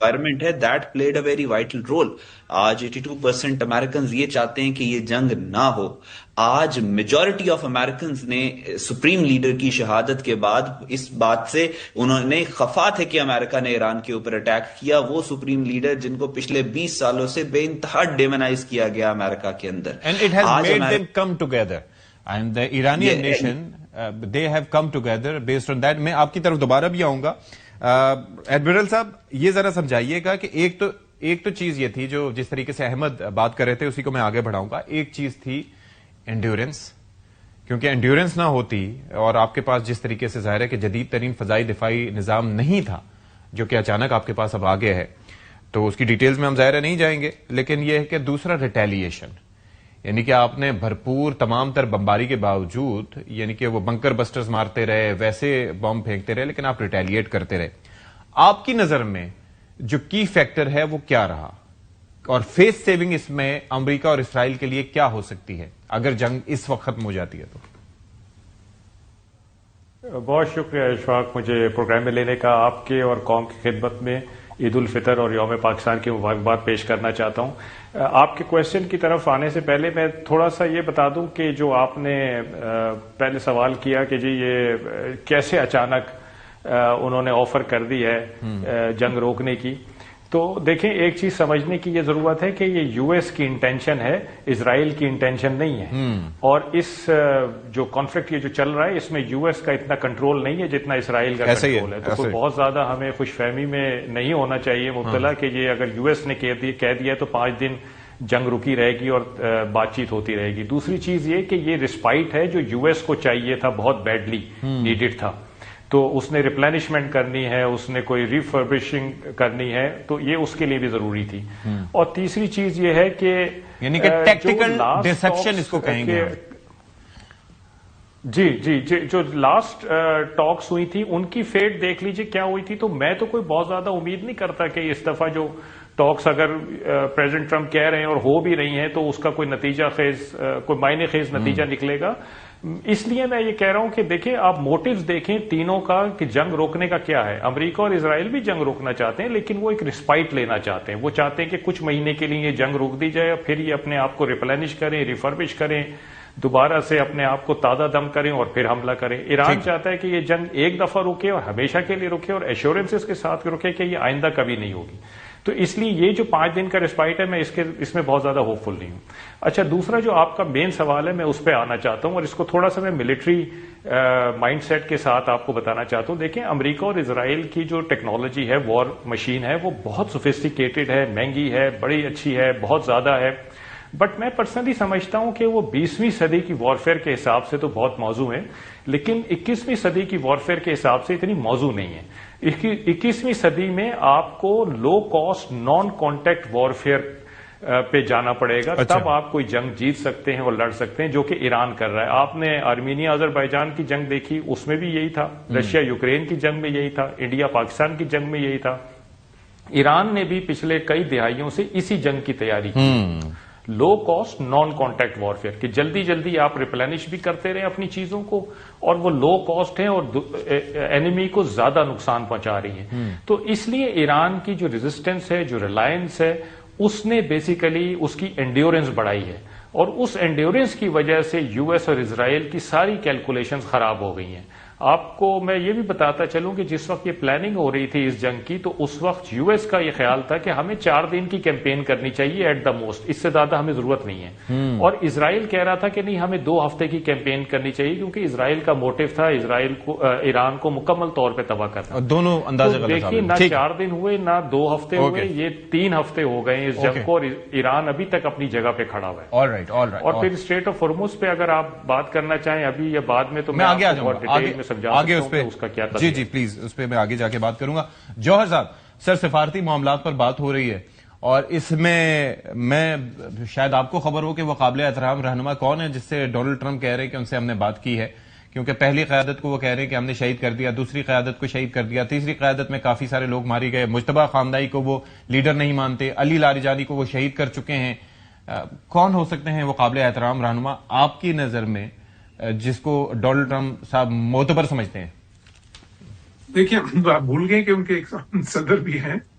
environment ہے, that played a very vital role. آج 82% Americans یہ چاہتے ہیں کہ یہ جنگ نہ ہو. آج میجورٹی آف Americans نے سپریم لیڈر کی شہادت کے بعد اس بات سے انہوں نے خفا تھے کہ امریکہ نے ایران کے اوپر اٹیک کیا. وہ سپریم لیڈر جن کو پچھلے 20 سالوں سے بے انتہا ڈیمونائز کیا گیا امریکہ کے اندر. And it has made them come together. And the Iranian nation, they have come together based on that. میں آپ کی طرف دوبارہ بھی آؤں گا. ایڈمرل صاحب یہ ذرا سمجھائیے گا کہ ایک تو چیز یہ تھی جو جس طریقے سے احمد بات کر رہے تھے اسی کو میں آگے بڑھاؤں گا. ایک چیز تھی انڈیورنس, کیونکہ انڈیورنس نہ ہوتی اور آپ کے پاس جس طریقے سے ظاہر ہے کہ جدید ترین فضائی دفاعی نظام نہیں تھا جو کہ اچانک آپ کے پاس اب آگے ہے, تو اس کی ڈیٹیلز میں ہم ظاہر نہیں جائیں گے. لیکن یہ ہے کہ دوسرا ریٹیلیشن, یعنی کہ آپ نے بھرپور تمام تر بمباری کے باوجود, یعنی کہ وہ بنکر بسٹرز مارتے رہے, ویسے بم پھینکتے رہے, لیکن آپ ریٹیلیٹ کرتے رہے. آپ کی نظر میں جو کی فیکٹر ہے وہ کیا رہا, اور فیس سیونگ اس میں امریکہ اور اسرائیل کے لیے کیا ہو سکتی ہے اگر جنگ اس وقت ختم ہو جاتی ہے تو؟ بہت شکریہ اشفاق, مجھے پروگرام میں لینے کا. آپ کے اور قوم کی خدمت میں عید الفطر اور یوم پاکستان کی مبارکباد پیش کرنا چاہتا ہوں. آپ کے کوشچن کی طرف آنے سے پہلے میں تھوڑا سا یہ بتا دوں کہ جو آپ نے پہلے سوال کیا کہ جی یہ کیسے اچانک انہوں نے آفر کر دی ہے جنگ روکنے کی, تو دیکھیں ایک چیز سمجھنے کی یہ ضرورت ہے کہ یہ یو ایس کی انٹینشن ہے, اسرائیل کی انٹینشن نہیں ہے. اور اس جو کانفلکٹ یہ جو چل رہا ہے اس میں یو ایس کا اتنا کنٹرول نہیں ہے جتنا اسرائیل کا کنٹرول ہے. تو کوئی بہت زیادہ ہمیں خوش فہمی میں نہیں ہونا چاہیے مبتلا کہ یہ اگر یو ایس نے کہہ دیا تو 5 دن جنگ رکی رہے گی اور بات چیت ہوتی رہے گی. دوسری چیز یہ کہ یہ رسپائٹ ہے جو یو ایس کو چاہیے تھا, بہت بیڈلی نیڈڈ تھا, تو اس نے ریپلینشمنٹ کرنی ہے, اس نے کوئی ریفربشنگ کرنی ہے, تو یہ اس کے لیے بھی ضروری تھی. اور تیسری چیز یہ ہے کہ یعنی کہ ٹیکٹیکل ڈسیپشن اس کو کہیں گے. جی جو لاسٹ ٹاکس ہوئی تھی ان کی فیٹ دیکھ لیجیے کیا ہوئی تھی. تو میں تو کوئی بہت زیادہ امید نہیں کرتا کہ اس دفعہ جو ٹاکس اگر پریزیڈنٹ ٹرمپ کہہ رہے ہیں اور ہو بھی رہی ہیں تو اس کا کوئی نتیجہ خیز, کوئی معنی خیز نتیجہ نکلے گا. اس لیے میں یہ کہہ رہا ہوں کہ دیکھیں آپ موٹیوز دیکھیں تینوں کا کہ جنگ روکنے کا کیا ہے. امریکہ اور اسرائیل بھی جنگ روکنا چاہتے ہیں لیکن وہ ایک رسپائٹ لینا چاہتے ہیں. وہ چاہتے ہیں کہ کچھ مہینے کے لیے یہ جنگ روک دی جائے, پھر یہ اپنے آپ کو ریپلینش کریں, ریفربش کریں, دوبارہ سے اپنے آپ کو تازہ دم کریں اور پھر حملہ کریں. ایران چاہتا ہے کہ یہ جنگ ایک دفعہ رکے اور ہمیشہ کے لیے رکے اور ایشورنسز کے ساتھ رکے کہ یہ آئندہ کبھی نہیں ہوگی. تو اس لیے یہ جو 5 دن کا رسپائٹ ہے میں اس میں بہت زیادہ ہوپ فل نہیں ہوں. اچھا دوسرا جو آپ کا مین سوال ہے میں اس پہ آنا چاہتا ہوں اور اس کو تھوڑا سا میں ملٹری مائنڈ سیٹ کے ساتھ آپ کو بتانا چاہتا ہوں. دیکھیں امریکہ اور اسرائیل کی جو ٹیکنالوجی ہے, وار مشین ہے, وہ بہت سوفسٹیکیٹڈ ہے, مہنگی ہے, بڑی اچھی ہے, بہت زیادہ ہے. بٹ میں پرسنلی سمجھتا ہوں کہ وہ 20ویں صدی کی وارفیئر کے حساب سے تو بہت موزوں ہے, لیکن 21ویں صدی کی وارفیئر کے حساب سے اتنی موزوں نہیں ہے. 21ویں صدی میں آپ کو low cost naan contact warfare پہ جانا پڑے گا, تب آپ کوئی جنگ جیت سکتے ہیں اور لڑ سکتے ہیں, جو کہ ایران کر رہا ہے. آپ نے آرمینیا آذربائیجان کی جنگ دیکھی, اس میں بھی یہی تھا. رشیا یوکرین کی جنگ میں یہی تھا. انڈیا پاکستان کی جنگ میں یہی تھا. ایران نے بھی پچھلے کئی دہائیوں سے اسی جنگ کی تیاری کی. Low cost naan contact warfare کہ جلدی جلدی آپ ریپلینش بھی کرتے رہے اپنی چیزوں کو, اور وہ لو کاسٹ ہیں اور اینیمی کو زیادہ نقصان پہنچا رہی ہیں. تو اس لیے ایران کی جو ریزسٹنس ہے, جو ریلائنس ہے, اس نے بیسیکلی اس کی انڈیورنس بڑھائی ہے, اور اس انڈیورنس کی وجہ سے یو ایس اور اسرائیل کی ساری کیلکولیشنز خراب ہو گئی ہیں. آپ کو میں یہ بھی بتاتا چلوں کہ جس وقت یہ پلاننگ ہو رہی تھی اس جنگ کی, تو اس وقت یو ایس کا یہ خیال تھا کہ ہمیں 4 دن کی کیمپین کرنی چاہیے ایٹ دا موسٹ, اس سے زیادہ ہمیں ضرورت نہیں ہے. اور اسرائیل کہہ رہا تھا کہ نہیں ہمیں 2 ہفتے کی کیمپین کرنی چاہیے, کیونکہ اسرائیل کا موٹیو تھا ایران کو مکمل طور پہ تباہ کرنا. دونوں اندازے غلط. دیکھیے نہ 4 دن ہوئے نہ 2 ہفتے ہوئے, یہ 3 ہفتے ہو گئے اس جنگ کو, اور ایران ابھی تک اپنی جگہ پہ کھڑا ہوا ہے. اور پھر اسٹریٹ آف ہارمز پہ اگر آپ بات کرنا چاہیں ابھی یا بعد میں, تو میں آگے ڈیٹیل میں سمجھا سکتا ہوں. جی پلیز اس پہ میں آگے جا کے بات کروں گا. جوہر صاحب, سر سفارتی معاملات پر بات ہو رہی ہے, اور اس میں شاید آپ کو خبر ہو کہ وہ قابل احترام رہنما کون ہے جس سے ڈونلڈ ٹرمپ کہہ رہے ہیں کہ ان سے ہم نے بات کی ہے, کیونکہ پہلی قیادت کو وہ کہہ رہے ہیں کہ ہم نے شہید کر دیا, دوسری قیادت کو شہید کر دیا, تیسری قیادت میں کافی سارے لوگ مارے گئے, مجتبی خامنائی کو وہ لیڈر نہیں مانتے, علی لاریجانی کو وہ شہید کر چکے ہیں. کون ہو سکتے ہیں وہ قابل احترام رہنما آپ کی نظر میں جس کو ڈونلڈ ٹرمپ صاحب معتبر سمجھتے ہیں؟ دیکھیے آپ بھول گئے کہ ان کے ایک صدر بھی ہیں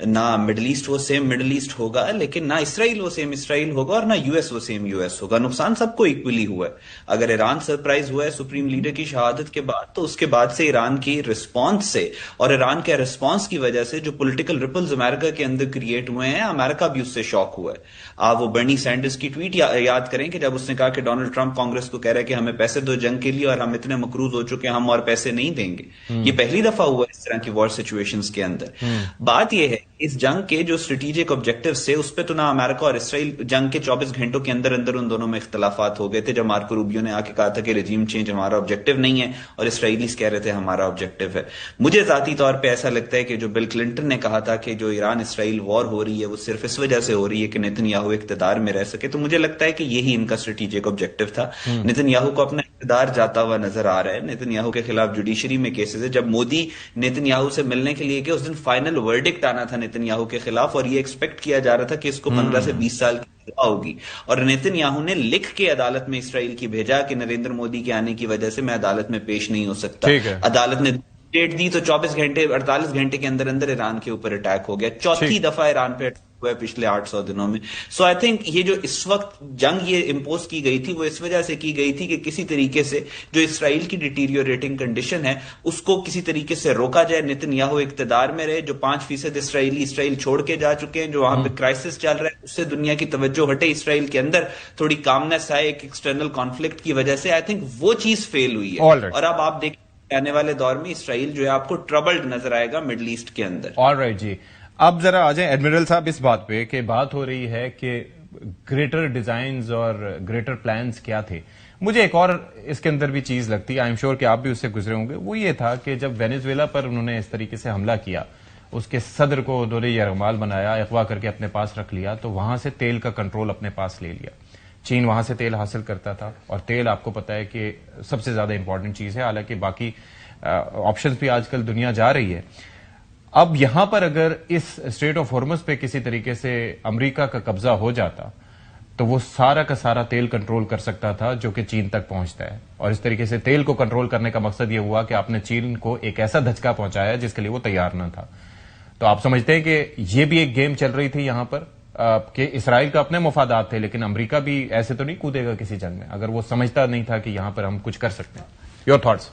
نہ مڈل ایسٹ وہ سیم مڈل ایسٹ ہوگا، لیکن نہ اسرائیل وہ سیم اسرائیل ہوگا اور نہ یو ایس وہ سیم یو ایس ہوگا. نقصان سب کو ایکولی ہوا ہے. اگر ایران سرپرائز ہوا ہے سپریم لیڈر کی شہادت کے بعد، تو اس کے بعد سے ایران کی رسپانس سے اور ایران کے رسپانس کی وجہ سے جو پولیٹیکل ریپلز امریکہ کے اندر کریٹ ہوئے ہیں، امریکہ بھی اس سے شاک ہوا ہے. آپ وہ برنی سینڈرز کی ٹویٹ یاد کریں کہ جب اس نے کہا کہ ڈونلڈ ٹرمپ کانگریس کو کہہ رہا ہے کہ ہمیں پیسے دو جنگ کے لیے اور ہم اتنے مقروض ہو چکے ہیں، ہم اور پیسے نہیں دیں گے. یہ پہلی دفعہ ہوا اس طرح کی وار سچویشنز کے اندر. بات یہ ہے اس جنگ کے جو اسٹریٹجک آبجیکٹیوز تھے اس پہ تو نہ امریکہ اور اسرائیل جنگ کے 24 گھنٹوں کے اندر ان دونوں میں اختلافات ہو گئے تھے، جب مارکو روبیو نے آ کے کہا تھا کہ رجیم چینج ہمارا آبجیکٹیو نہیں ہے اور اسرائیلیز کہہ رہے تھے ہمارا آبجیکٹیو ہے. مجھے ذاتی طور پہ ایسا لگتا ہے کہ جو بل کلنٹن نے کہا تھا کہ جو ایران اسرائیل وار ہو رہی ہے وہ صرف اس وجہ سے ہو رہی ہے کہ نیتن یاہو اقتدار میں رہ سکے، تو مجھے لگتا ہے کہ یہی ان کا اسٹریٹجک آبجیکٹیو تھا. نیتن یاہو کو اپنا اقتدار جاتا ہوا نظر آ رہا ہے. نیتن یاہو کے خلاف جوڈیشری میں کیسز ہے. جب مودی نیتن یاہو سے ملنے کے لیے گئے اس دن فائنل ورڈکٹ آنا تھا نیتن یاہو کے خلاف، اور یہ ایکسپیکٹ کیا جا رہا تھا کہ اس کو 15 سے 20 سال کی سزا ہوگی. اور نیتن یاہو نے لکھ کے عدالت میں اسرائیل کی بھیجا کہ نریندر مودی کے آنے کی وجہ سے میں عدالت میں پیش نہیں ہو سکتا. عدالت نے ڈیٹ دی تو 24 گھنٹے 48 گھنٹے کے اندر اندر ایران کے اوپر اٹیک ہو گیا. چوتھی دفعہ ایران پہ ہوا ہے پچھلے 800 دنوں میں. سو آئی تھنک یہ جو اس وقت جنگ یہ امپوز کی گئی تھی وہ اس وجہ سے کی گئی تھی کہ کسی طریقے سے جو اسرائیل کی ڈیٹیریوریٹنگ کنڈیشن ہے اس کو کسی طریقے سے روکا جائے. نیتن یاہو اقتدار میں رہے. جو 5% اسرائیل چھوڑ کے جا چکے ہیں، جو وہاں پہ کرائسس چل رہا ہے اس سے دنیا کی توجہ ہٹے، اسرائیل کے اندر تھوڑی کامنس آئے ایک ایکسٹرنل کانفلکٹ کی وجہ سے. آئی تھنک وہ چیز فیل ہوئی ہے. اور اب آپ دیکھیں آنے والے دور میں اسرائیل جو ہے آپ کو ٹربلڈ نظر آئے گا مڈل ایسٹ کے اندر. آلرائٹ جی، اب ذرا آ جائیں ایڈمرل صاحب اس بات پہ کہ بات ہو رہی ہے کہ گریٹر ڈیزائنز اور گریٹر پلانز کیا تھے. مجھے ایک اور اس کے اندر بھی چیز لگتی ہے، آئی ایم شیور کہ آپ بھی اس سے گزرے ہوں گے، وہ یہ تھا کہ جب وینیزویلا پر انہوں نے اس طریقے سے حملہ کیا، اس کے صدر کو دورے یرغمال بنایا، اغوا کر کے اپنے پاس رکھ لیا، تو وہاں سے تیل کا کنٹرول اپنے پاس لے لیا. چین وہاں سے تیل حاصل کرتا تھا، اور تیل آپ کو پتا ہے کہ سب سے زیادہ امپورٹنٹ چیز ہے، حالانکہ باقی آپشنز بھی آج کل دنیا جا رہی ہے. اب یہاں پر اگر اس اسٹریٹ آف ہارمز پہ کسی طریقے سے امریکہ کا قبضہ ہو جاتا تو وہ سارا کا سارا تیل کنٹرول کر سکتا تھا جو کہ چین تک پہنچتا ہے. اور اس طریقے سے تیل کو کنٹرول کرنے کا مقصد یہ ہوا کہ آپ نے چین کو ایک ایسا دھچکا پہنچایا جس کے لیے وہ تیار نہ تھا. تو آپ سمجھتے ہیں کہ یہ بھی ایک گیم چل رہی تھی یہاں پر کہ اسرائیل کا اپنے مفادات تھے، لیکن امریکہ بھی ایسے تو نہیں کودے گا کسی جنگ میں اگر وہ سمجھتا نہیں تھا کہ یہاں پر ہم کچھ کر سکتے ہیں. Your thoughts?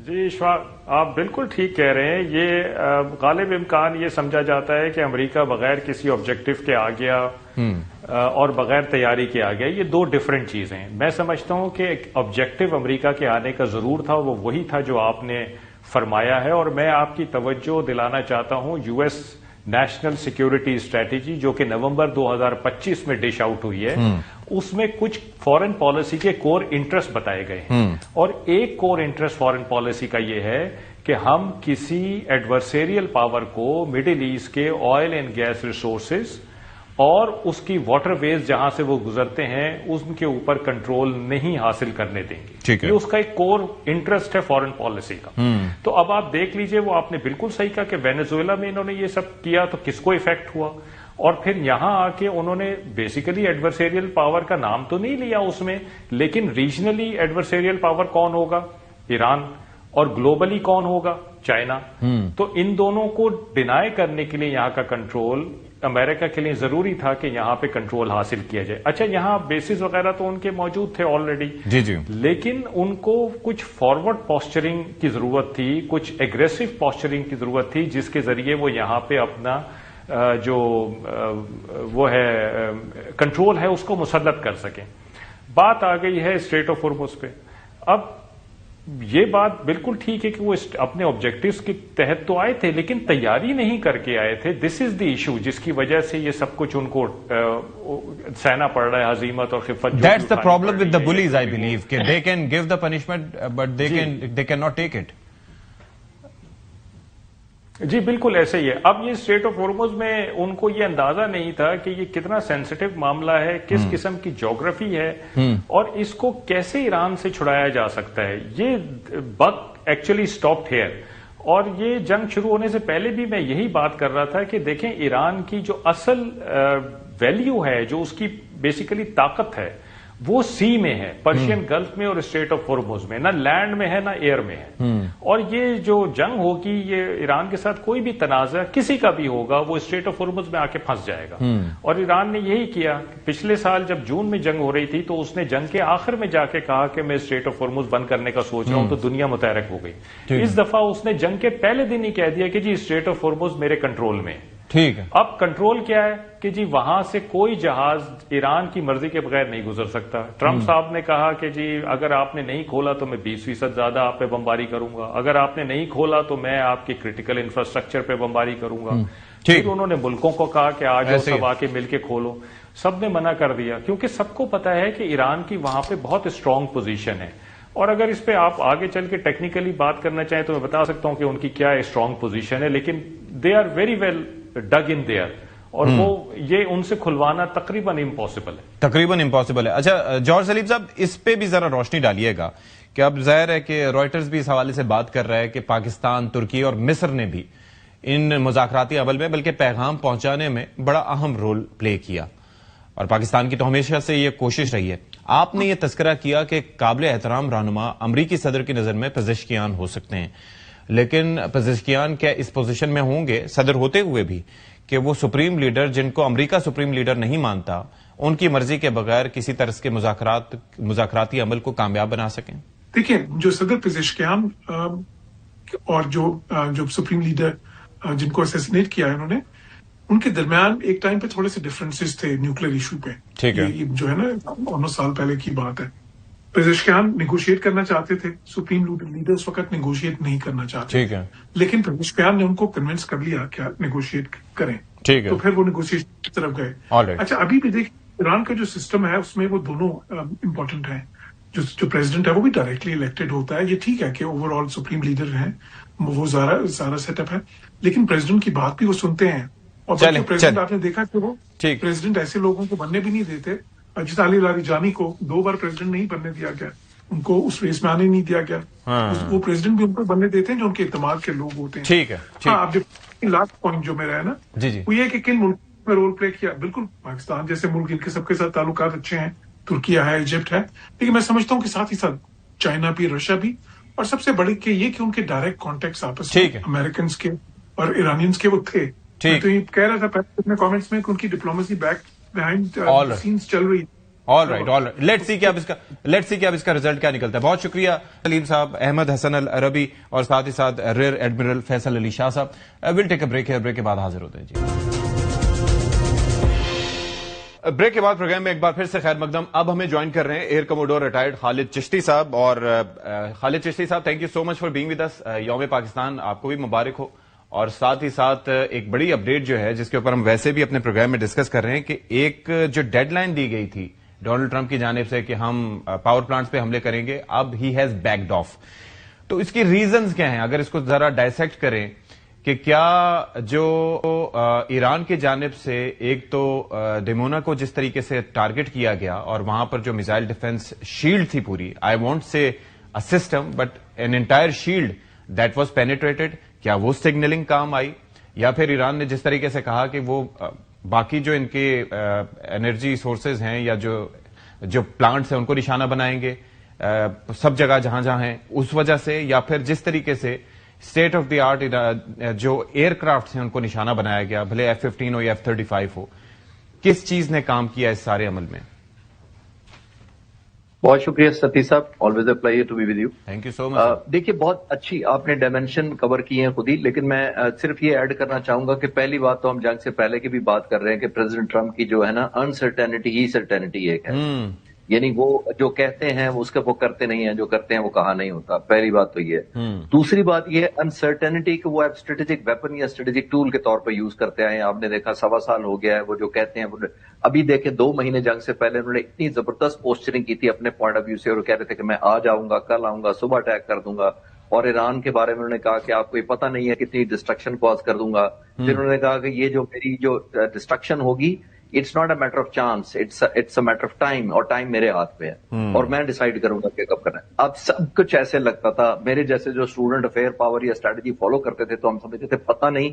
جی اشفاق، آپ بالکل ٹھیک کہہ رہے ہیں. یہ غالب امکان یہ سمجھا جاتا ہے کہ امریکہ بغیر کسی آبجیکٹو کے آ گیا اور بغیر تیاری کے آ گیا. یہ دو ڈفرینٹ چیزیں ہیں. میں سمجھتا ہوں کہ ایک آبجیکٹو امریکہ کے آنے کا ضرور تھا، وہ وہی تھا جو آپ نے فرمایا ہے. اور میں آپ کی توجہ دلانا چاہتا ہوں U S national security strategy جو کہ نومبر 2025 میں ڈش آؤٹ ہوئی ہے، اس میں کچھ فورن پالیسی کے کور انٹرسٹ بتائے گئے ہیں. اور ایک کور انٹرسٹ فورن پالیسی کا یہ ہے کہ ہم کسی ایڈورسیریل پاور کو مڈل ایسٹ کے آئل اینڈ گیس ریسورسز اور اس کی واٹر ویز جہاں سے وہ گزرتے ہیں ان کے اوپر کنٹرول نہیں حاصل کرنے دیں گے. یہ اس کا ایک کور انٹرسٹ ہے فورن پالیسی کا. تو اب آپ دیکھ لیجئے، وہ آپ نے بالکل صحیح کہا کہ وینیزویلا میں انہوں نے یہ سب کیا تو کس کو ایفیکٹ ہوا، اور پھر یہاں آ کے انہوں نے بیسیکلی ایڈورسیریل پاور کا نام تو نہیں لیا اس میں، لیکن ریجنلی ایڈورسیریل پاور کون ہوگا؟ ایران. اور گلوبلی کون ہوگا؟ چائنا. تو ان دونوں کو ڈینائی کرنے کے لیے یہاں کا کنٹرول امریکہ کے لیے ضروری تھا کہ یہاں پہ کنٹرول حاصل کیا جائے. اچھا، یہاں بیسز وغیرہ تو ان کے موجود تھے آلریڈی، جی، لیکن ان کو کچھ فارورڈ پوسچرنگ کی ضرورت تھی، کچھ ایگریسو پوسچرنگ کی ضرورت تھی جس کے ذریعے وہ یہاں پہ اپنا جو وہ ہے کنٹرول ہے اس کو مسلط کر سکیں. بات آ گئی ہے اسٹریٹ آف ہارمز پہ. اب یہ بات بالکل ٹھیک ہے کہ وہ اپنے آبجیکٹوز کے تحت تو آئے تھے لیکن تیاری نہیں کر کے آئے تھے. دس از دی ایشو جس کی وجہ سے یہ سب کچھ ان کو سہنا پڑ رہا ہے، ہزیمت اور خفت. That's the problem with the blaze I believe کہ they can give the punishment but they can not take it. جی بالکل ایسے ہی ہے. اب یہ اسٹریٹ آف ہارمز میں ان کو یہ اندازہ نہیں تھا کہ یہ کتنا سینسٹیو معاملہ ہے، کس قسم کی جغرافی ہے اور اس کو کیسے ایران سے چھڑایا جا سکتا ہے. یہ بک ایکچولی اسٹاپڈ ہیئر. اور یہ جنگ شروع ہونے سے پہلے بھی میں یہی بات کر رہا تھا کہ دیکھیں ایران کی جو اصل ویلیو ہے، جو اس کی بیسیکلی طاقت ہے، وہ سی میں ہے, پرشین گلف میں اور اسٹریٹ آف ہارمز میں, نہ لینڈ میں ہے نہ ایئر میں ہے. اور یہ جو جنگ ہوگی یہ ایران کے ساتھ کوئی بھی تنازع کسی کا بھی ہوگا وہ اسٹریٹ آف ہارمز میں آ کے پھنس جائے گا. اور ایران نے یہی کیا. پچھلے سال جب جون میں جنگ ہو رہی تھی تو اس نے جنگ کے آخر میں جا کے کہا کہ میں اسٹریٹ آف ہارمز بند کرنے کا سوچ رہا ہوں, تو دنیا متحرک ہو گئی. اس دفعہ اس نے جنگ کے پہلے دن ہی کہہ دیا کہ جی اسٹریٹ آف ہارمز میرے کنٹرول میں. ٹھیک ہے. اب کنٹرول کیا ہے کہ جی وہاں سے کوئی جہاز ایران کی مرضی کے بغیر نہیں گزر سکتا. ٹرمپ صاحب نے کہا کہ جی اگر آپ نے نہیں کھولا تو میں 20% زیادہ آپ پہ بمباری کروں گا, اگر آپ نے نہیں کھولا تو میں آپ کی کرٹیکل انفراسٹرکچر پہ بمباری کروں گا. پھر انہوں نے ملکوں کو کہا کہ آ جاؤ سب آ کے مل کے کھولو. سب نے منع کر دیا کیونکہ سب کو پتا ہے کہ ایران کی وہاں پہ بہت اسٹرانگ پوزیشن ہے. اور اگر اس پہ آپ آگے چل کے ٹیکنیکلی بات کرنا چاہیں تو میں بتا سکتا ہوں کہ ان کی کیا اسٹرانگ پوزیشن ہے, لیکن they are very well dug in there, اور وہ یہ ان سے کھلوانا تقریباً امپاسبل ہے. تقریباً امپاسبل ہے. اچھا جارج سلیم صاحب, اس پہ بھی ذرا روشنی ڈالیے گا کہ اب ظاہر ہے کہ رائٹرز بھی اس حوالے سے بات کر رہا ہے کہ پاکستان, ترکی اور مصر نے بھی ان مذاکراتی عمل میں بلکہ پیغام پہنچانے میں بڑا اہم رول پلے کیا, اور پاکستان کی تو ہمیشہ سے یہ کوشش رہی ہے. آپ نے یہ تذکرہ کیا کہ قابل احترام رہنما امریکی صدر کی نظر میں پزشکیان ہو سکتے ہیں, لیکن پزشکیان کیا اس پوزیشن میں ہوں گے صدر ہوتے ہوئے بھی کہ وہ سپریم لیڈر جن کو امریکہ سپریم لیڈر نہیں مانتا ان کی مرضی کے بغیر کسی طرح کے مذاکراتی عمل کو کامیاب بنا سکیں؟ دیکھیں, جو صدر پزشکیان اور جو سپریم لیڈر جن کو اسیسینیٹ کیا ہے انہوں نے, ان کے درمیان ایک ٹائم پہ تھوڑے سے ڈفرینسز تھے نیوکلیر ایشو پہ. ٹھیک ہے. یہ جو ہے نا 19 سال پہلے کی بات ہے. پزشکیان نیگوشیٹ کرنا چاہتے تھے, سپریم لیڈر اس وقت نیگوشیٹ نہیں کرنا چاہتے. ٹھیک ہے. لیکن پزشکیان نے ان کو کنونس کر لیا کہ نیگوشیٹ کریں. ٹھیک ہے. تو پھر وہ نیگوشیشن کی طرف گئے. اچھا, ابھی بھی دیکھ ایران کا جو سسٹم ہے اس میں وہ دونوں امپورٹنٹ ہیں. جو پریزیڈنٹ ہے وہ بھی ڈائریکٹلی الیکٹڈ ہوتا ہے. یہ ٹھیک ہے کہ اوور آل سپریم لیڈر ہیں, وہ سارا سیٹ اپ ہے, لیکن پریزیڈنٹ کی بات بھی وہ سنتے ہیں. اور پریزیڈنٹ آپ نے دیکھا کہ وہ پریزیڈنٹ ایسے لوگوں کو بننے بھی نہیں دیتے. جس علی لاریجانی کو 2 بار پریزیڈنٹ نہیں بننے دیا گیا, ان کو اس ریس میں آنے نہیں دیا گیا. وہ پریزیڈنٹ بھی ان کو بننے دیتے ہیں جو ان کے اعتماد کے لوگ ہوتے ہیں. ٹھیک ہے. ہاں, آپ جو لاسٹ پوائنٹ جو میرا ہے نا, وہ یہ ہے کہ کن ملک میں رول پلے کیا. بالکل پاکستان جیسے ملک جن کے سب کے ساتھ تعلقات اچھے ہیں, ترکیہ ہے, ایجپٹ ہے, لیکن میں سمجھتا ہوں کہ ساتھ ہی ساتھ چائنا بھی, رشیا بھی, اور سب سے بڑی کہ یہ کہ ان کے ڈائریکٹ کانٹیکٹس آپس میں امریکنس کے اور ایرانینس کے وہ تھے. تو یہ کہہ رہا تھا پہلے اپنے کامنٹس میں کہ ان کی ڈپلومیسی بیک بہائنڈ سینس چل رہی. All right. لیٹس سی کہ اب اس کا رزلٹ کیا نکلتا ہے. بہت شکریہ سلیم صاحب, احمد حسن العربی اور ساتھ ہی ساتھ ریئر ایڈمرل فیصل علی شاہ صاحب. ول ٹیک اے بریک ہے, بریک کے بعد حاضر ہوتے ہیں. جی, بریک کے بعد پروگرام میں ایک بار پھر سے خیر مقدم. اب ہمیں جوائن کر رہے ہیں air commodore retired Khalid Chishti صاحب. اور خالد چشتی صاحب, thank you so much for being with us. یوم پاکستان آپ کو بھی مبارک ہو. اور ساتھ ہی ساتھ ایک بڑی اپڈیٹ جو ہے جس کے اوپر ہم ویسے بھی اپنے پروگرام میں ڈسکس کر رہے ہیں کہ ایک جو ڈیڈ لائن دی گئی تھی ڈونلڈ ٹرمپ کی جانب سے کہ ہم پاور پلانٹس پہ حملے کریں گے, اب ہی ہیز بیکڈ آف. تو اس کی ریزنز کیا ہیں اگر اس کو ذرا ڈائسیکٹ کریں کہ کیا جو ایران کی جانب سے ایک تو ڈیمونا کو جس طریقے سے ٹارگٹ کیا گیا اور وہاں پر جو میزائل ڈیفنس شیلڈ تھی پوری, I want say a system but an entire shield that was penetrated, کیا وہ سگنلنگ کام آئی, یا پھر ایران نے جس طریقے سے کہا کہ وہ باقی جو ان کے انرجی سورسز ہیں یا جو پلانٹس ہیں ان کو نشانہ بنائیں گے سب جگہ جہاں جہاں ہیں, اس وجہ سے, یا پھر جس طریقے سے اسٹیٹ آف دی آرٹ جو ایئر کرافٹ ہیں ان کو نشانہ بنایا گیا, بھلے F-15 ہو یا F-35 ہو, کس چیز نے کام کیا اس سارے عمل میں؟ بہت شکریہ Satish sahab, always a pleasure to be with you. Thank you so much. دیکھیے بہت اچھی آپ نے ڈائمینشن کور کی ہیں خود ہی, لیکن میں صرف یہ ایڈ کرنا چاہوں گا کہ پہلی بات تو ہم جنگ سے پہلے کی بھی بات کر رہے ہیں کہ پریزیڈنٹ ٹرمپ کی جو ہے نا انسرٹینٹی ہی سرٹینٹی ایک ہے. یعنی وہ جو کہتے ہیں اس کے وہ کرتے نہیں ہیں, جو کرتے ہیں وہ کہا نہیں ہوتا. پہلی بات تو یہ ہے. دوسری بات یہ ہے انسرٹینٹی کہ وہ ایک اسٹریٹجک ویپن یا اسٹریٹجک ٹول کے طور پہ یوز کرتے آئے ہیں. آپ نے دیکھا 1.25 سال ہو گیا ہے, وہ جو کہتے ہیں ابھی دیکھیں 2 مہینے جنگ سے پہلے انہوں نے اتنی زبردست پوسچرنگ کی تھی اپنے پوائنٹ آف ویو سے, اور کہہ رہے تھے کہ میں آج آؤں گا, کل آؤں گا, صبح اٹیک کر دوں گا. اور ایران کے بارے میں انہوں نے کہا کہ آپ کو یہ پتہ نہیں ہے کتنی ڈسٹرکشن کاز کر دوں گا. پھر انہوں نے کہا کہ یہ جو میری جو ڈسٹرکشن ہوگی it's not a matter of chance, it's a matter of time, اور ٹائم میرے ہاتھ پہ ہے اور میں ڈیسائیڈ کروں گا کہ کب کرنا ہے. اب سب کچھ ایسے لگتا تھا, میرے جیسے جو اسٹوڈنٹ افیئر پاور یا اسٹریٹجی فالو کرتے تھے تو ہم سمجھتے تھے پتہ نہیں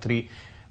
3,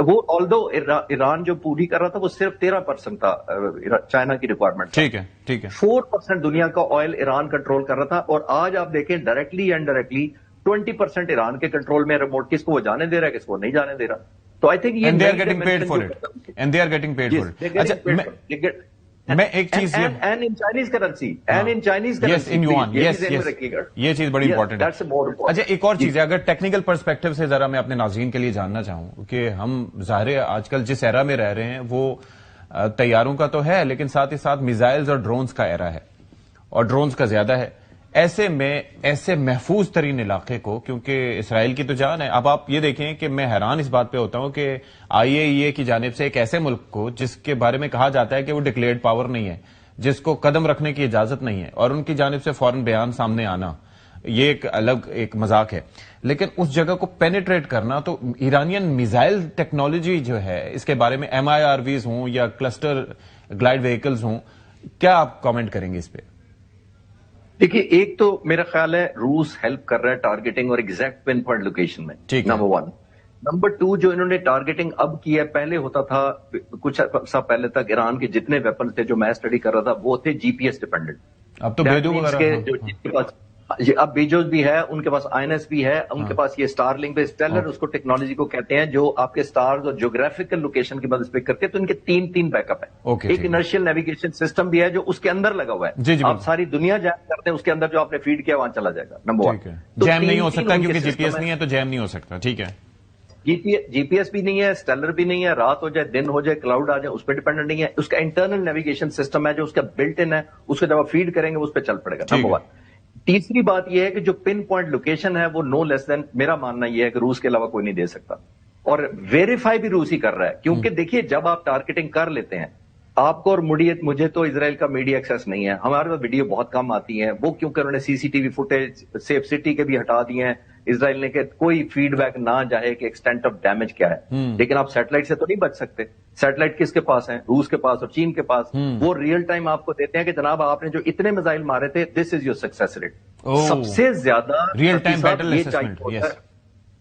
وہ آلدو ایران جو پوری کر رہا تھا وہ صرف 13% تھا چائنا کی ریکوائرمنٹ. ٹھیک ہے 4% دنیا کا آئل ایران کنٹرول کر رہا تھا, اور آج آپ دیکھیں ڈائریکٹلی یا انڈائریکٹلی 20% ایران کے کنٹرول میں ریموٹ. کس کو وہ جانے دے رہا ہے, کس کو نہیں جانے دے رہا. تو I think and they are getting paid for it. اچھا میں ایک چیز یہ چیز بڑی امپورٹنٹ ہے. اچھا ایک اور چیز ہے, اگر ٹیکنیکل پرسپیکٹو سے ذرا میں اپنے ناظرین کے لیے جاننا چاہوں کہ ہم ظاہر ہے آج کل جس ایرا میں رہ رہے ہیں وہ طیاروں کا تو ہے, لیکن ساتھ ہی ساتھ میزائلز اور ڈرونز کا ایرا ہے, اور ڈرونز کا زیادہ ہے. ایسے میں ایسے محفوظ ترین علاقے کو, کیونکہ اسرائیل کی تو جان ہے, اب آپ یہ دیکھیں کہ میں حیران اس بات پہ ہوتا ہوں کہ IAEA کی جانب سے ایک ایسے ملک کو جس کے بارے میں کہا جاتا ہے کہ وہ ڈکلیئرڈ پاور نہیں ہے, جس کو قدم رکھنے کی اجازت نہیں ہے, اور ان کی جانب سے فوراً بیان سامنے آنا, یہ ایک الگ ایک مذاق ہے. لیکن اس جگہ کو پینیٹریٹ کرنا, تو ایرانین میزائل ٹیکنالوجی جو ہے اس کے بارے میں MIRVs ہوں یا کلسٹر گلائڈ وہیکلز ہوں, کیا آپ کامنٹ کریں گے اس پہ؟ دیکھیے, ایک تو میرا خیال ہے روس ہیلپ کر رہا ہے ٹارگیٹنگ اور ایگزیکٹ پن پوائنٹ لوکیشن میں, نمبر 1. نمبر 2, جو انہوں نے ٹارگیٹنگ اب کی ہے, پہلے ہوتا تھا کچھ عرصہ پہلے تک ایران کے جتنے ویپن تھے جو میں اسٹڈی کر رہا تھا وہ تھے GPS ڈیپینڈنٹ. اب تو بیجو وغیرہ اب بیجوز بھی ہے, ان کے پاس INS بھی ہے, ان کے پاس یہ اسٹار لنک پہ اسٹیلر اس کو ٹیکنالوجی کو کہتے ہیں, جو آپ کے اسٹارز اور جیوگرافیکل لوکیشن کی مدد سے کرتے ہیں. تو ان کے تین بیک اپ ہے. ایک انرشیل نیویگیشن سسٹم بھی ہے جو اس کے اندر لگا ہوا ہے, آپ ساری دنیا جیم کرتے ہیں اس کے اندر, جو آپ نے فیڈ کیا وہاں چلا جائے گا. نمبر 1 جیم نہیں ہو سکتا کیونکہ GPS نہیں ہے, تو جیم نہیں ہو سکتا. ٹھیک ہے, GPS بھی نہیں ہے, اسٹیلر بھی نہیں ہے, رات ہو جائے دن ہو جائے کلاؤڈ آ جائے اس پہ ڈیپینڈنٹ نہیں ہے. اس کا انٹرنل نیویگیشن سسٹم ہے جو اس کا بلٹ ان ہے, اس کو جب آپ فیڈ کریں گے اس پہ چل پڑے گا. نمبر 1. تیسری بات یہ ہے کہ جو پن پوائنٹ لوکیشن ہے وہ نو لیس دین, میرا ماننا یہ ہے کہ روس کے علاوہ کوئی نہیں دے سکتا, اور ویریفائی بھی روس ہی کر رہا ہے. کیونکہ دیکھیے جب آپ ٹارگیٹنگ کر لیتے ہیں, آپ کو اور مجھے تو اسرائیل کا میڈیا ایکسیس نہیں ہے, ہمارے پاس ویڈیو بہت کم آتی ہیں, وہ کیونکہ انہوں نے CCTV فوٹیج سیف سٹی کے بھی ہٹا دیے ہیں اسرائیل نے, کہ کوئی فیڈ بیک نہ جائے کہ ایکسٹینٹ آف ڈیمیج کیا ہے. لیکن آپ سیٹلائٹ سے تو نہیں بچ سکتے. سیٹلائٹ کس کے پاس ہیں, روس کے پاس اور چین کے پاس. وہ ریئل ٹائم آپ کو دیتے ہیں کہ جناب آپ نے جو اتنے میزائل مارے تھے, دس از یور سکسیس ریٹ. سب سے زیادہ real time battle assessment.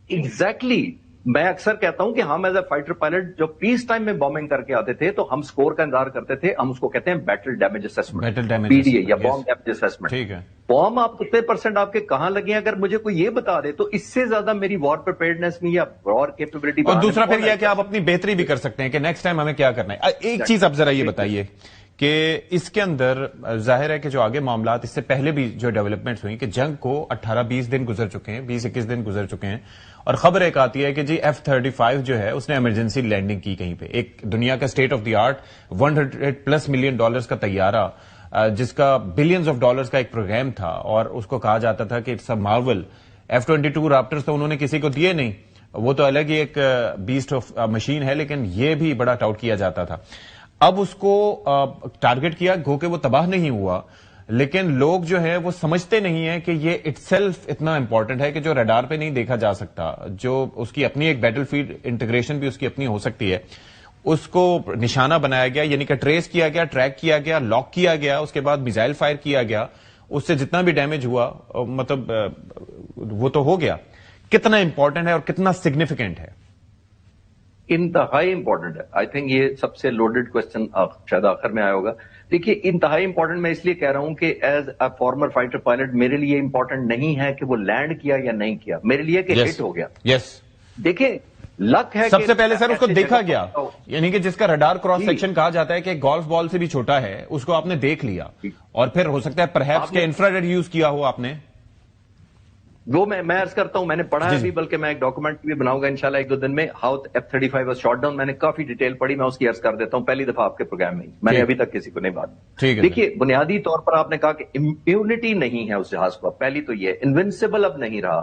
Exactly, میں اکثر کہتا ہوں کہ ہم ایز اے فائٹر پائلٹ جو پیس ٹائم میں بامبنگ کر کے آتے تھے تو ہم سکور کا انتظار کرتے تھے, ہم اس کو کہتے ہیں بیٹل ڈیمیج اسسمنٹ, BDA یا بام ڈیمیج اسسمنٹ. ٹھیک ہے, بام آپ کتنے % آپ کے کہاں لگے ہیں, اگر مجھے کوئی یہ بتا دے تو اس سے زیادہ میری وار پریپیئرڈنیس میں یا وار کیپیبلٹی. اور دوسرا پھر یہ کہ آپ اپنی بہتری بھی کر سکتے ہیں کہ نیکسٹ ٹائم ہمیں کیا کرنا ہے. ایک چیز آپ ذرا یہ بتائیے کہ اس کے اندر ظاہر ہے کہ جو آگے معاملات اس سے پہلے بھی جو ڈیولپمنٹس ہوئی کہ جنگ کو 18-20 دن گزر چکے ہیں, 20-21 دن گزر چکے ہیں, اور خبر ایک آتی ہے کہ جی F-35 جو ہے اس نے ایمرجنسی لینڈنگ کی کہیں پہ, ایک دنیا کا state of the art $100+ million کا طیارہ, جس کا بلینز آف ڈالرز کا ایک پروگرام تھا, اور اس کو کہا جاتا تھا کہ اٹس اے مارول. F-22 رابٹرز تو انہوں نے کسی کو دیے نہیں, وہ تو الگ ہی ایک بیسٹ آف مشین ہے, لیکن یہ بھی بڑا ٹاؤٹ کیا جاتا تھا. اب اس کو ٹارگٹ کیا, گو کہ وہ تباہ نہیں ہوا, لیکن لوگ جو ہے وہ سمجھتے نہیں ہیں کہ یہ اٹ سیلف اتنا امپورٹنٹ ہے کہ جو ریڈار پہ نہیں دیکھا جا سکتا, جو اس کی اپنی ایک بیٹل فیلڈ انٹیگریشن بھی اس کی اپنی ہو سکتی ہے, اس کو نشانہ بنایا گیا, یعنی کہ ٹریس کیا گیا, ٹریک کیا گیا, لاک کیا گیا, اس کے بعد میزائل فائر کیا گیا, اس سے جتنا بھی ڈیمیج ہوا مطلب وہ تو ہو گیا. کتنا امپورٹنٹ ہے اور کتنا سگنیفیکینٹ ہے؟ انتہائی امپورٹنٹ ہے. آئی تھنک یہ سب سے لوڈڈ کوشچن شاید آخر میں آیا ہوگا. دیکھیے انتہائی امپورٹنٹ میں اس لیے کہہ رہا ہوں کہ as a former fighter pilot میرے لیے امپورٹنٹ نہیں ہے کہ وہ لینڈ کیا یا نہیں کیا, میرے لیے کہ ہٹ ہو گیا. دیکھیں لک ہے, سب سے پہلے سر اس کو دیکھا گیا, یعنی کہ جس کا ریڈار کراس سیکشن کہا جاتا ہے کہ گولف بال سے بھی چھوٹا ہے, اس کو آپ نے دیکھ لیا, اور پھر ہو سکتا ہے پرہیپس کے انفراریڈ یوز کیا ہو آپ نے. وہ میں عرض کرتا ہوں, میں نے پڑھا ہے بھی, بلکہ میں ایک ڈاکومنٹ بھی بناؤں گا انشاءاللہ 1-2 دن میں, how F-35 was shot down. میں نے کافی ڈیٹیل پڑھی, میں اس کی عرض کر دیتا ہوں پہلی دفعہ آپ کے پروگرام میں, میں نے ابھی تک کسی کو نہیں بات. دیکھیے بنیادی طور پر آپ نے کہا کہ امپیونٹی نہیں ہے اس جہاز کو, پہلی تو یہ انوینسیبل اب نہیں رہا.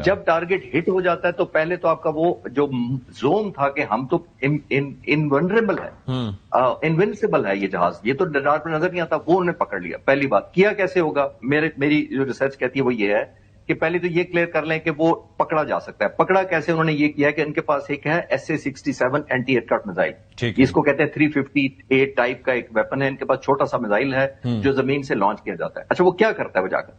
جب ٹارگیٹ ہٹ ہو جاتا ہے تو پہلے تو آپ کا وہ جو زون تھا کہ ہم تو انولنریبل ہے, انوینسیبل ہے یہ جہاز, یہ تو ریڈار پر نظر نہیں آتا, وہ انہوں نے پکڑ لیا. پہلی بات کیا کیسے ہوگا, میری جو ریسرچ کہتی ہے وہ یہ ہے کہ پہلے تو یہ کلیئر کر لیں کہ وہ پکڑا جا سکتا ہے. پکڑا کیسے, انہوں نے یہ کیا کہ ان کے پاس ایک ہے SA-67 anti aircraft missile, اس کو کہتے ہیں 358 ٹائپ کا ایک ویپن ہے. ان کے پاس چھوٹا سا میزائل ہے جو زمین سے لانچ کیا جاتا ہے. اچھا وہ کیا کرتا ہے, وہ جا کر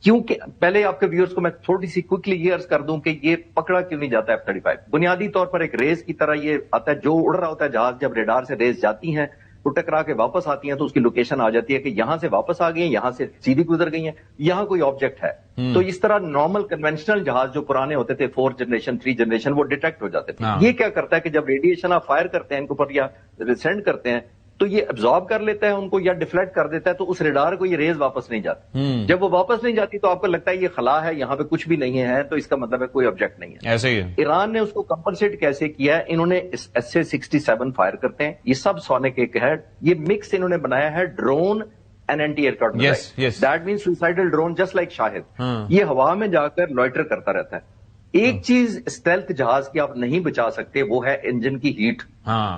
کیونکہ پہلے آپ کے ویورز کو میں تھوڑی سی کوئکلی یہ عرض کر دوں کہ یہ پکڑا کیوں نہیں جاتا F-35. بنیادی طور پر ایک ریس کی طرح یہ آتا ہے، جو اڑ رہا ہوتا ہے جہاز، جب ریڈار سے ریس جاتی ہیں تو ٹکرا کے واپس آتی ہیں تو اس کی لوکیشن آ جاتی ہے کہ یہاں سے واپس آ گئی ہیں، یہاں سے سیدھی گزر گئی ہیں، یہاں کوئی آبجیکٹ ہے. تو اس طرح نارمل کنونشنل جہاز جو پرانے ہوتے تھے 4 جنریشن 3 جنریشن وہ ڈیٹیکٹ ہو جاتے تھے. یہ کیا کرتا ہے کہ جب ریڈیشن آپ فائر کرتے ہیں ان کے اوپر یا سینڈ کرتے ہیں تو یہ ابزارب کر لیتا ہے ان کو یا ڈیفلیکٹ کر دیتا ہے، تو اس ریڈار کو یہ ریز واپس نہیں جاتی. جب وہ واپس نہیں جاتی تو آپ کو لگتا ہے یہ خلا ہے، یہاں پہ کچھ بھی نہیں ہے، تو اس کا مطلب ہے کوئی آبجیکٹ نہیں ہے. ایسے ہی ایران نے اس کو کمپنسیٹ کیسے کیا ہے، انہوں نے SA-67 فائر کرتے ہیں، یہ سب سونک ایک ہے، یہ مکس انہوں نے بنایا ہے drone and anti aircraft. That means suicidal drone just like Shahed. یہ ہوا میں جا کر لوئٹر کرتا رہتا ہے. ایک چیز اسٹیلتھ جہاز کی آپ نہیں بچا سکتے وہ ہے انجن کی ہیٹ.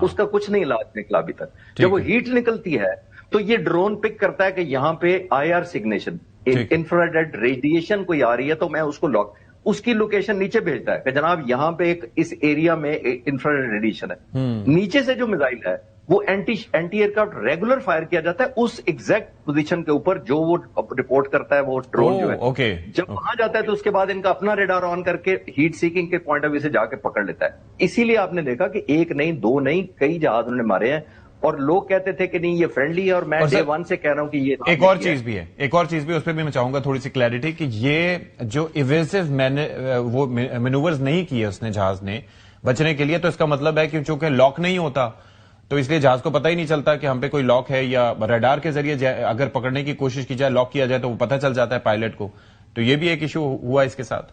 اس کا کچھ نہیں علاج نکلا ابھی تک. جب وہ ہیٹ نکلتی ہے تو یہ ڈرون پک کرتا ہے کہ یہاں پہ IR سگنیشن انفرارڈ ریڈیشن کوئی آ رہی ہے تو میں اس کو لاک، اس کی لوکیشن نیچے بھیجتا ہے کہ جناب یہاں پہ ایک اس ایریا میں انفرارڈ ریڈیشن ہے. نیچے سے جو میزائل ہے وہ anti aircraft regular fire کیا جاتا ہے اس ایگزیکٹ پوزیشن کے اوپر جو وہ رپورٹ کرتا ہے وہ ڈرون جو ہے. جب وہاں جاتا ہے تو اس کے بعد ان کا اپنا ریڈار آن کر کے ہیٹ سیکنگ کے پوائنٹ آف ویو سے جا کے پکڑ لیتا ہے. اسی لیے آپ نے دیکھا کہ ایک نہیں دو نہیں کئی جہاز انہوں نے مارے ہیں اور لوگ کہتے تھے کہ نہیں یہ فرینڈلی ہے، اور میں ڈے 1 سے کہہ رہا ہوں کہ یہ ایک اور چیز بھی ہے اس پہ بھی میں چاہوں گا تھوڑی سی کلیئرٹی کہ یہ جو ایویسو وہ مینوورز نہیں کیے اس نے جہاز نے بچنے کے لیے، تو اس کا مطلب ہے کہ چونکہ لاک نہیں ہوتا تو اس لیے جہاز کو پتہ ہی نہیں چلتا کہ ہم پہ کوئی لاک ہے، یا ریڈار کے ذریعے اگر پکڑنے کی کوشش کی جائے لاک کیا جائے تو وہ پتہ چل جاتا ہے پائلٹ کو. تو یہ بھی ایک ایشو ہوا اس کے ساتھ.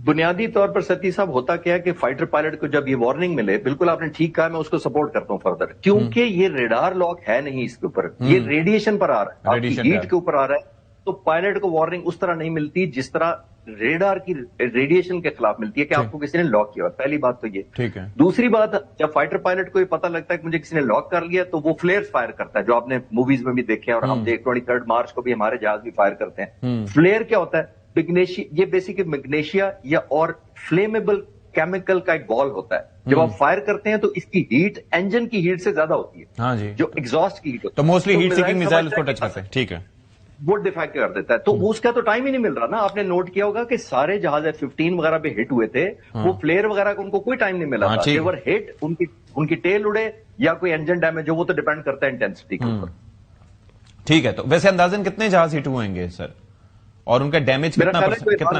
بنیادی طور پر ستی صاحب ہوتا کیا ہے کہ فائٹر پائلٹ کو جب یہ وارننگ ملے، بالکل آپ نے ٹھیک کہا، میں اس کو سپورٹ کرتا ہوں فردر، کیونکہ یہ ریڈار لاک ہے نہیں اس کے اوپر، یہ ریڈیشن پر آ رہا ہے، ہیٹ کے اوپر آ رہا ہے. تو پائلٹ کو وارننگ اس طرح نہیں ملتی جس طرح ریڈار کی ریڈیشن کے خلاف ملتی ہے کہ آپ کو کسی نے لاک کیا. پہلی بات تو یہ. دوسری بات، جب فائٹر پائلٹ کو یہ پتہ لگتا ہے کہ مجھے کسی نے لاک کر لیا تو وہ فلیئر فائر کرتا ہے، جو آپ نے موویز میں بھی دیکھے اور ہم 23 مارچ کو بھی ہمارے جہاز بھی فائر کرتے ہیں. فلیئر کیا ہوتا ہے؟ یہ بیسک میگنیشیا یا اور فلیمیبل کیمیکل کا ایک بال ہوتا ہے. جب آپ فائر کرتے ہیں تو اس کی ہیٹ انجن کی ہیٹ سے زیادہ ہوتی ہے، جو ایگزاسٹ کی ہیٹ ہوتی ہے. تو موسٹلی ہیٹ سیکنگ میزائل اس کو ٹچ کرتے ہیں. ٹھیک ہے، وہ ڈیفیکٹ کر دیتا ہے. تو اس کا تو ٹائم ہی نہیں مل رہا نا. آپ نے نوٹ کیا ہوگا کہ سارے جہاز F-15 وغیرہ پہ ہٹ ہوئے تھے، وہ فلیئر وغیرہ کو ان کو کوئی ٹائم نہیں ملا تھا. ایور ہٹ ان کی ٹیل اڑے یا کوئی انجن ڈیمیج ہو، وہ تو ڈیپینڈ کرتا ہے انٹینسٹی کے اوپر. ٹھیک ہے، تو ویسے اندازن کتنے جہاز ہٹ ہوئیں گے سر، اور ان کا ڈیمیج کتنا؟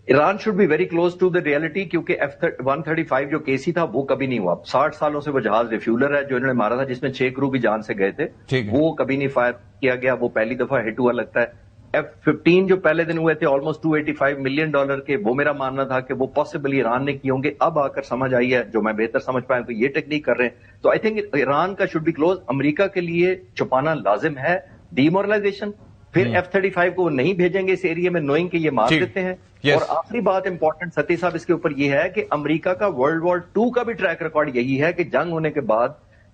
Iran should be very close to the reality, کیونکہ F-135 جو کیسی تھا وہ کبھی نہیں ہوا. 60 سالوں سے وہ جہاز ریفیولر ہے جو انہوں نے مارا تھا، جس میں 6 کرو بھی جان سے گئے تھے، وہ کبھی نہیں فائر کیا گیا. وہ پہلی دفعہ ہٹ ہوا لگتا ہے. F-15 جو پہلے دن ہوئے تھے آلموسٹ $285 ملین کے، وہ میرا ماننا تھا کہ وہ پاسبلی ایران نے کیے ہوں گے. اب آ کر سمجھ آئی ہے، جو میں بہتر سمجھ پایا کہ یہ ٹیکنیک کر رہے ہیں. تو آئی تھنک ایران کا شوڈ بی کلوز. امریکہ کے لیے چھپانا لازم ہے ڈی مورلائزیشن. پھر F-35 کو وہ نہیں بھیجیں گے اس ایریا میں نوئنگ کہ یہ مار دیتے ہیں. اور آخری بات امپورٹنٹ ستی صاحب اس کے اوپر یہ ہے کہ امریکہ کا World War II کا بھی ٹریک ریکارڈ یہی ہے کہ جنگ ہونے کے بعد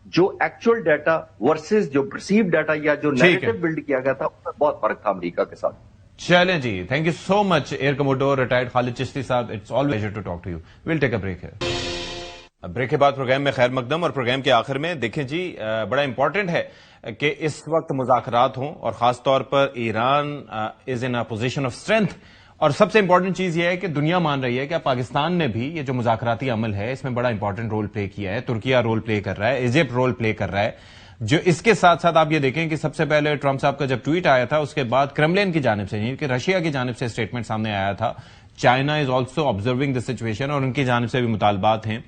جو ایکچوئل ڈیٹا ورسز جو پرسیو ڈیٹا یا جو نیریٹو بلڈ کیا گیا تھا اس میں بہت فرق تھا امریکہ کے ساتھ. چلیں جی، thank you so much air commodore retired Khalid Chishti sahab. It's always pleasure to talk to you. Well take a break here. Break کے بعد پروگرام میں خیر مقدم، اور پروگرام کے آخر میں دیکھیں جی بڑا امپورٹنٹ ہے کہ اس وقت مذاکرات ہوں، اور خاص طور پر ایران از ان اے پوزیشن آف اسٹرینتھ. اور سب سے امپورٹنٹ چیز یہ ہے کہ دنیا مان رہی ہے کہ پاکستان نے بھی یہ جو مذاکراتی عمل ہے اس میں بڑا امپورٹنٹ رول پلے کیا ہے. ترکیہ رول پلے کر رہا ہے، ایجپٹ رول پلے کر رہا ہے. جو اس کے ساتھ ساتھ آپ یہ دیکھیں کہ سب سے پہلے ٹرمپ صاحب کا جب ٹویٹ آیا تھا اس کے بعد کرملین کی جانب سے نہیں کہ رشیا کی جانب سے اسٹیٹمنٹ سامنے آیا تھا. China is also observing the situation, اور ان کی جانب سے بھی مطالبات ہیں.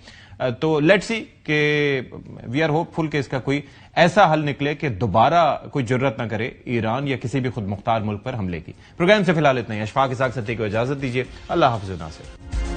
تو لیٹس سی کہ وی آر ہوپ فل کہ اس کا کوئی ایسا حل نکلے کہ دوبارہ کوئی جرت نہ کرے ایران یا کسی بھی خود مختار ملک پر حملے کی. پروگرام سے فی الحال اتنا ہی. اشفاق اسحاق ستی کو اجازت دیجیے. اللہ حافظ ناصر.